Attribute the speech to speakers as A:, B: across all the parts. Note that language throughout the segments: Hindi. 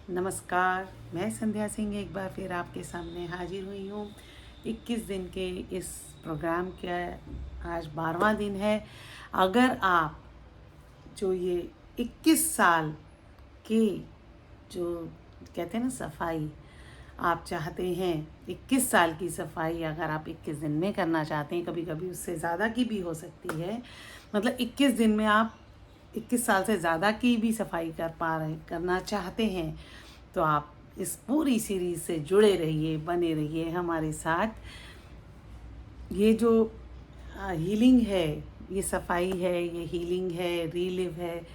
A: नमस्कार। मैं संध्या सिंह एक बार फिर आपके सामने हाजिर हुई हूँ 21 दिन के इस प्रोग्राम का। आज 12वां दिन है। अगर आप जो ये 21 साल की जो कहते हैं ना सफाई आप चाहते हैं, 21 साल की सफाई अगर आप 21 दिन में करना चाहते हैं, कभी कभी उससे ज़्यादा की भी हो सकती है, मतलब 21 दिन में आप 21 साल से ज़्यादा की भी सफाई करना चाहते हैं, तो आप इस पूरी सीरीज से जुड़े रहिए, बने रहिए हमारे साथ। ये जो हीलिंग है, ये सफाई है, ये हीलिंग है, रीलिव है,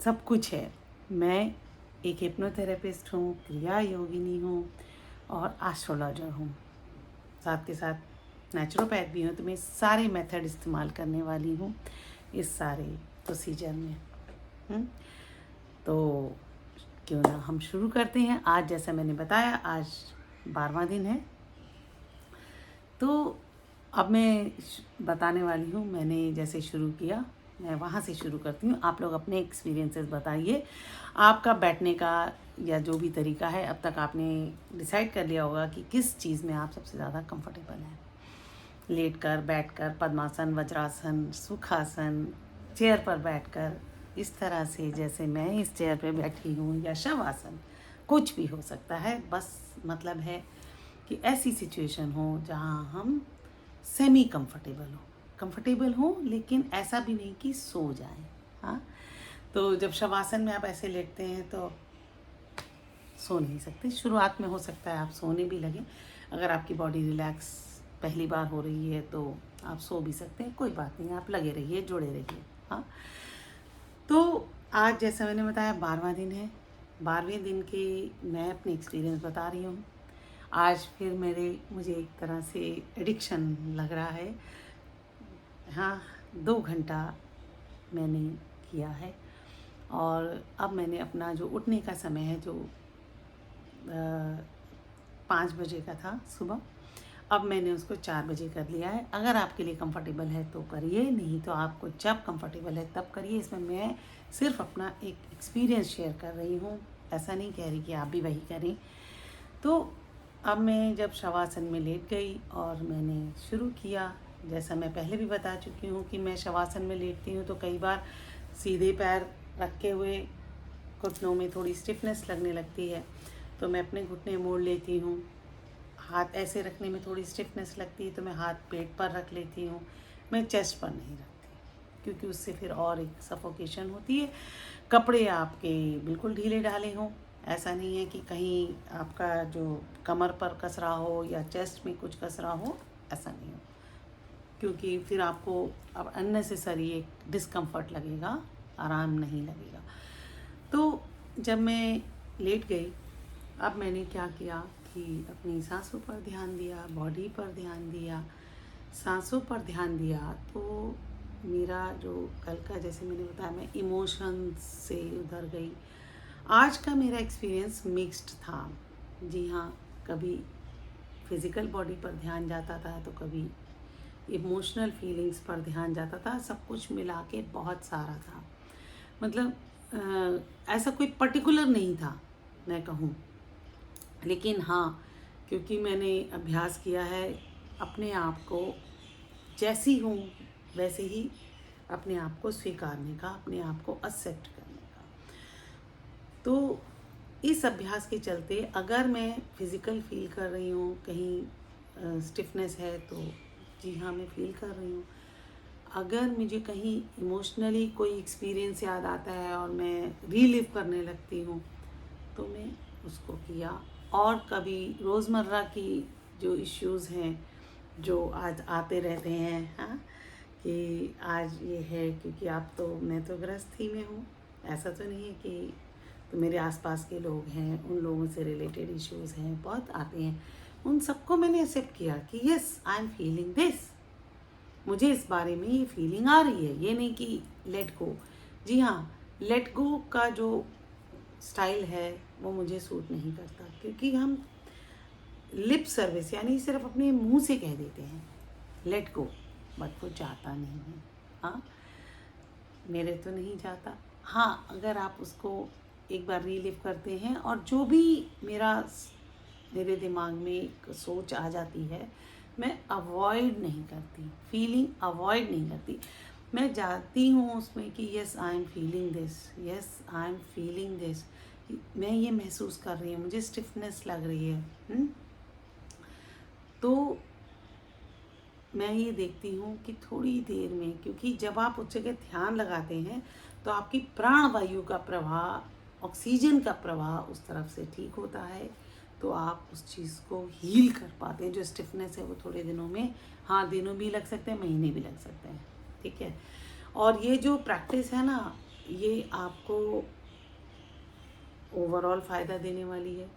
A: सब कुछ है। मैं एक हिप्नोथेरेपिस्ट हूँ, क्रिया योगिनी हूँ और एस्ट्रोलॉजर हूँ। साथ के साथ नेचुरोपैथ भी हूँ, तो मैं सारे मेथड इस्तेमाल करने वाली हूँ इस सारे प्रोसीजर में। तो क्यों ना हम शुरू करते हैं। आज जैसा मैंने बताया, आज 12वां दिन है। तो अब मैं बताने वाली हूँ, मैंने जैसे शुरू किया मैं वहाँ से शुरू करती हूँ। आप लोग अपने एक्सपीरियंसेस बताइए, आपका बैठने का या जो भी तरीका है, अब तक आपने डिसाइड कर लिया होगा कि किस चीज़ में आप सबसे ज़्यादा कंफर्टेबल हैं। लेट कर, बैठ कर, पद्मासन, वज्रासन, सुखासन, चेयर पर बैठकर, इस तरह से जैसे मैं इस चेयर पे बैठी हूँ, या शवासन, कुछ भी हो सकता है। बस मतलब है कि ऐसी सिचुएशन हो जहाँ हम सेमी कंफर्टेबल हो, लेकिन ऐसा भी नहीं कि सो जाएं। हाँ, तो जब शवासन में आप ऐसे लेटते हैं तो सो नहीं सकते। शुरुआत में हो सकता है आप सोने भी लगें। अगर आपकी बॉडी रिलैक्स पहली बार हो रही है तो आप सो भी सकते हैं, कोई बात नहीं, आप लगे रहिए, जुड़े रहिए। हाँ, तो आज जैसा मैंने बताया 12वां दिन है। 12वें दिन के मैं अपनी एक्सपीरियंस बता रही हूँ। आज फिर मुझे एक तरह से एडिक्शन लग रहा है। हाँ, 2 घंटा मैंने किया है और अब मैंने अपना जो उठने का समय है, जो 5 बजे का था सुबह, अब मैंने उसको 4 बजे कर लिया है। अगर आपके लिए कंफर्टेबल है तो करिए, नहीं तो आपको जब कंफर्टेबल है तब करिए। इसमें मैं सिर्फ अपना एक एक्सपीरियंस शेयर कर रही हूँ, ऐसा नहीं कह रही कि आप भी वही करें। तो अब मैं जब शवासन में लेट गई और मैंने शुरू किया, जैसा मैं पहले भी बता चुकी हूँ कि मैं शवासन में लेटती हूँ तो कई बार सीधे पैर रखे हुए घुटनों में थोड़ी स्टिफनेस लगने लगती है, तो मैं अपने घुटने मोड़ लेती हूँ। हाथ ऐसे रखने में थोड़ी स्टिफनेस लगती है तो मैं हाथ पेट पर रख लेती हूँ। मैं चेस्ट पर नहीं रखती, क्योंकि उससे फिर और एक सफोकेशन होती है। कपड़े आपके बिल्कुल ढीले ढाले हों, ऐसा नहीं है कि कहीं आपका जो कमर पर कस रहा हो या चेस्ट में कुछ कस रहा हो, ऐसा नहीं हो, क्योंकि फिर आपको अब अननेसेसरी एक डिस्कम्फर्ट लगेगा, आराम नहीं लगेगा। तो जब मैं लेट गई, अब मैंने क्या किया कि अपनी सांसों पर ध्यान दिया, बॉडी पर ध्यान दिया। सांसों पर ध्यान दिया तो मेरा जो कल का, जैसे मैंने बताया, मैं इमोशंस से उधर गई। आज का मेरा एक्सपीरियंस मिक्स्ड था। जी हाँ, कभी फिज़िकल बॉडी पर ध्यान जाता था तो कभी इमोशनल फीलिंग्स पर ध्यान जाता था। सब कुछ मिला के बहुत सारा था। मतलब ऐसा कोई पर्टिकुलर नहीं था मैं कहूँ, लेकिन हाँ, क्योंकि मैंने अभ्यास किया है अपने आप को जैसी हूँ वैसे ही अपने आप को स्वीकारने का, अपने आप को एक्सेप्ट करने का। तो इस अभ्यास के चलते अगर मैं फिज़िकल फील कर रही हूँ, कहीं स्टिफनेस है, तो जी हाँ, मैं फील कर रही हूँ। अगर मुझे कहीं इमोशनली कोई एक्सपीरियंस याद आता है और मैं रीलिव करने लगती हूँ, तो मैं उसको किया। और कभी रोज़मर्रा की जो इश्यूज़ हैं, जो आज आते रहते हैं, हाँ, कि आज ये है क्योंकि मैं तो गृहस्थी में हूँ, ऐसा तो नहीं है कि, तो मेरे आसपास के लोग हैं, उन लोगों से रिलेटेड इश्यूज़ हैं, बहुत आते हैं। उन सबको मैंने एक्सेप्ट किया कि yes, I am feeling this, मुझे इस बारे में ये फीलिंग आ रही है। ये नहीं कि लेट गो। जी हाँ, लेट गो का जो स्टाइल है वो मुझे सूट नहीं करता, क्योंकि हम लिप सर्विस यानी सिर्फ अपने मुंह से कह देते हैं लेट गो, बट वो जाता नहीं है। हाँ, मेरे तो नहीं जाता। हाँ, अगर आप उसको एक बार रीलिव करते हैं, और जो भी मेरे दिमाग में एक सोच आ जाती है, मैं अवॉइड नहीं करती, फीलिंग अवॉइड नहीं करती। मैं जाती हूँ उसमें कि yes I am feeling this, yes I am feeling this, मैं ये महसूस कर रही हूँ, मुझे स्टिफनेस लग रही है। तो मैं ये देखती हूँ कि थोड़ी देर में, क्योंकि जब आप उस जगह ध्यान लगाते हैं तो आपकी प्राण वायु का प्रवाह, ऑक्सीजन का प्रवाह उस तरफ से ठीक होता है, तो आप उस चीज़ को हील कर पाते हैं। जो स्टिफनेस है वो थोड़े दिनों में, हाँ दिनों भी लग सकते हैं, महीने भी लग सकते हैं, ठीक है। और ये जो प्रैक्टिस है ना, ये आपको ओवरऑल फ़ायदा देने वाली है।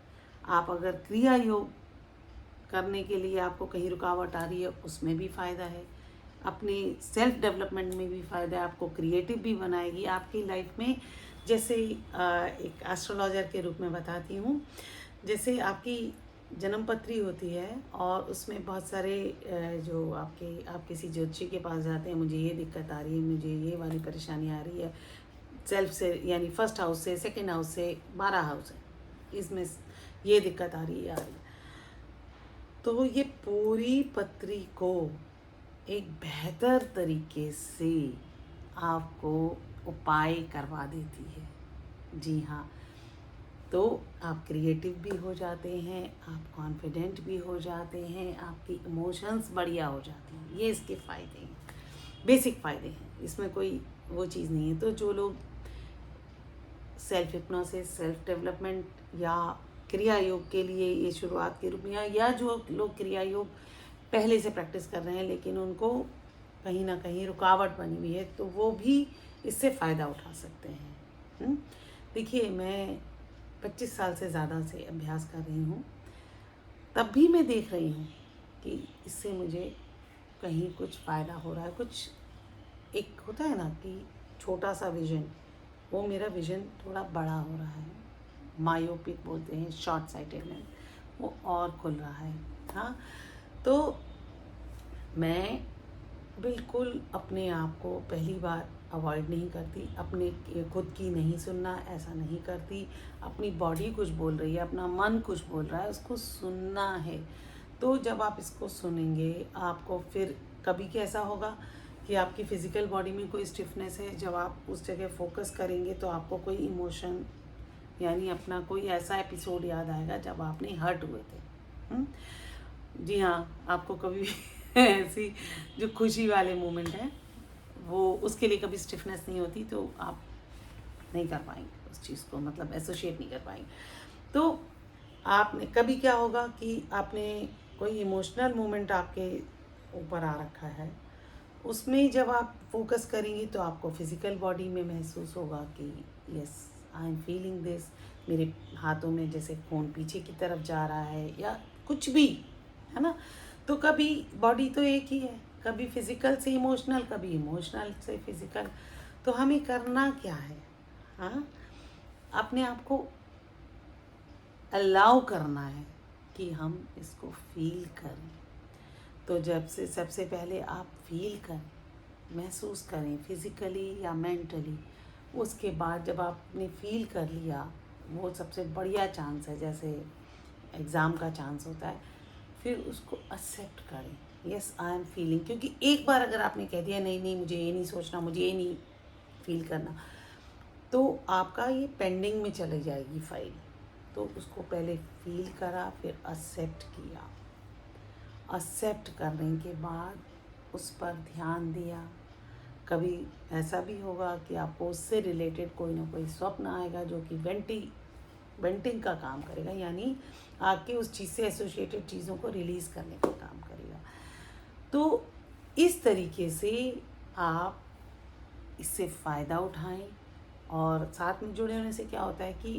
A: आप अगर क्रिया योग करने के लिए आपको कहीं रुकावट आ रही है, उसमें भी फ़ायदा है, अपने सेल्फ डेवलपमेंट में भी फ़ायदा है, आपको क्रिएटिव भी बनाएगी आपकी लाइफ में। जैसे एक एस्ट्रोलॉजर के रूप में बताती हूँ, जैसे आपकी जन्म पत्री होती है और उसमें बहुत सारे जो आप किसी ज्योतिषी के पास जाते हैं, मुझे ये दिक्कत आ रही है, मुझे ये वाली परेशानी आ रही है, सेल्फ से यानी फर्स्ट हाउस से, सेकेंड हाउस से, 12 हाउस है, इसमें ये दिक्कत आ रही है। तो ये पूरी पत्री को एक बेहतर तरीके से आपको उपाय करवा देती है। जी हाँ, तो आप क्रिएटिव भी हो जाते हैं, आप कॉन्फिडेंट भी हो जाते हैं, आपकी इमोशंस बढ़िया हो जाती हैं। ये इसके फ़ायदे हैं, बेसिक फ़ायदे हैं, इसमें कोई वो चीज़ नहीं है। तो जो लोग सेल्फ हिप्नोसिस, सेल्फ डेवलपमेंट या क्रिया योग के लिए ये शुरुआत के रूप में, या जो लोग क्रिया योग पहले से प्रैक्टिस कर रहे हैं लेकिन उनको कहीं ना कहीं रुकावट बनी हुई है, तो वो भी इससे फ़ायदा उठा सकते हैं। देखिए, मैं 25 साल से ज़्यादा से अभ्यास कर रही हूँ, तब भी मैं देख रही हूँ कि इससे मुझे कहीं कुछ फ़ायदा हो रहा है। कुछ एक होता है ना कि छोटा सा विज़न, वो मेरा विज़न थोड़ा बड़ा हो रहा है, मायोपिक बोलते हैं, शॉर्ट साइटेडनेस, वो और खुल रहा है। हाँ, तो मैं बिल्कुल अपने आप को पहली बार अवॉइड नहीं करती, अपने खुद की नहीं सुनना, ऐसा नहीं करती। अपनी बॉडी कुछ बोल रही है, अपना मन कुछ बोल रहा है, उसको सुनना है। तो जब आप इसको सुनेंगे, आपको फिर कभी कैसा होगा कि आपकी फ़िज़िकल बॉडी में कोई स्टिफनेस है, जब आप उस जगह फोकस करेंगे तो आपको कोई इमोशन यानी अपना कोई ऐसा एपिसोड याद आएगा जब आपने हर्ट हुए थे। जी हाँ, आपको कभी ऐसी जो खुशी वाले मोमेंट हैं, वो उसके लिए कभी स्टिफनेस नहीं होती, तो आप नहीं कर पाएंगे उस चीज़ को, मतलब एसोशिएट नहीं कर पाएंगे। तो आपने कभी क्या होगा कि आपने कोई इमोशनल मोमेंट आपके ऊपर आ रखा है, उसमें जब आप फोकस करेंगे तो आपको फिज़िकल बॉडी में महसूस होगा कि yes I am feeling this, मेरे हाथों में जैसे खून पीछे की तरफ जा रहा है या कुछ भी, है ना। तो कभी बॉडी तो एक ही है, कभी फिज़िकल से इमोशनल, कभी इमोशनल से फिज़िकल। तो हमें करना क्या है, हाँ, अपने आप को अलाउ करना है कि हम इसको फील करें। तो जब से सबसे पहले आप फील करें, महसूस करें फिज़िकली या मेंटली। उसके बाद जब आपने फील कर लिया, वो सबसे बढ़िया चांस है, जैसे एग्ज़ाम का चांस होता है, फिर उसको एक्सेप्ट करें, यस आई एम फीलिंग। क्योंकि एक बार अगर आपने कह दिया नहीं नहीं मुझे ये नहीं सोचना, मुझे ये नहीं फील करना, तो आपका ये पेंडिंग में चली जाएगी फाइल। तो उसको पहले फील करा, फिर एक्सेप्ट किया, एक्सेप्ट करने के बाद उस पर ध्यान दिया। कभी ऐसा भी होगा कि आपको उससे रिलेटेड कोई ना कोई स्वप्न आएगा जो कि वेंटिंग का काम करेगा, यानी आपके उस चीज़ से एसोसिएटेड चीज़ों को रिलीज़ करने का काम करेगा। तो इस तरीके से आप इससे फ़ायदा उठाएं, और साथ में जुड़े होने से क्या होता है कि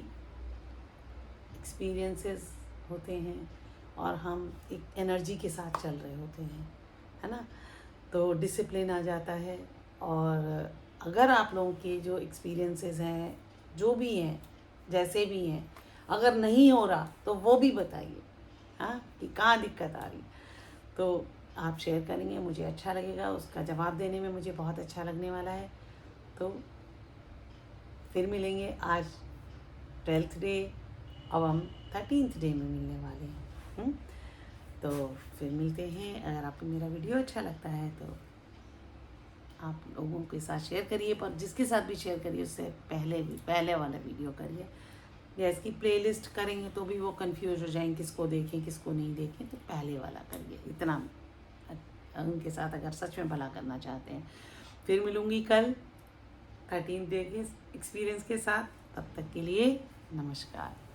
A: एक्सपीरियंसेस होते हैं और हम एक एनर्जी के साथ चल रहे होते हैं, है ना। तो डिसिप्लिन आ जाता है। और अगर आप लोगों के जो एक्सपीरियंसेस हैं, जो भी हैं, जैसे भी हैं, अगर नहीं हो रहा तो वो भी बताइए, हाँ, कि कहाँ दिक्कत आ रही। तो आप शेयर करेंगे, मुझे अच्छा लगेगा, उसका जवाब देने में मुझे बहुत अच्छा लगने वाला है। तो फिर मिलेंगे। आज 12th डे, अब हम 13th डे में मिलने वाले हैं। तो फिर मिलते हैं। अगर आपको मेरा वीडियो अच्छा लगता है तो आप लोगों के साथ शेयर करिए, पर जिसके साथ भी शेयर करिए उससे पहले वाला वीडियो करिए। या इसकी प्लेलिस्ट करेंगे तो भी वो कंफ्यूज हो जाएंगे किसको देखें किसको नहीं देखें, तो पहले वाला करिए। इतना उनके साथ अगर सच में भला करना चाहते हैं। फिर मिलूँगी कल 13 डे के एक्सपीरियंस के साथ। तब तक के लिए नमस्कार।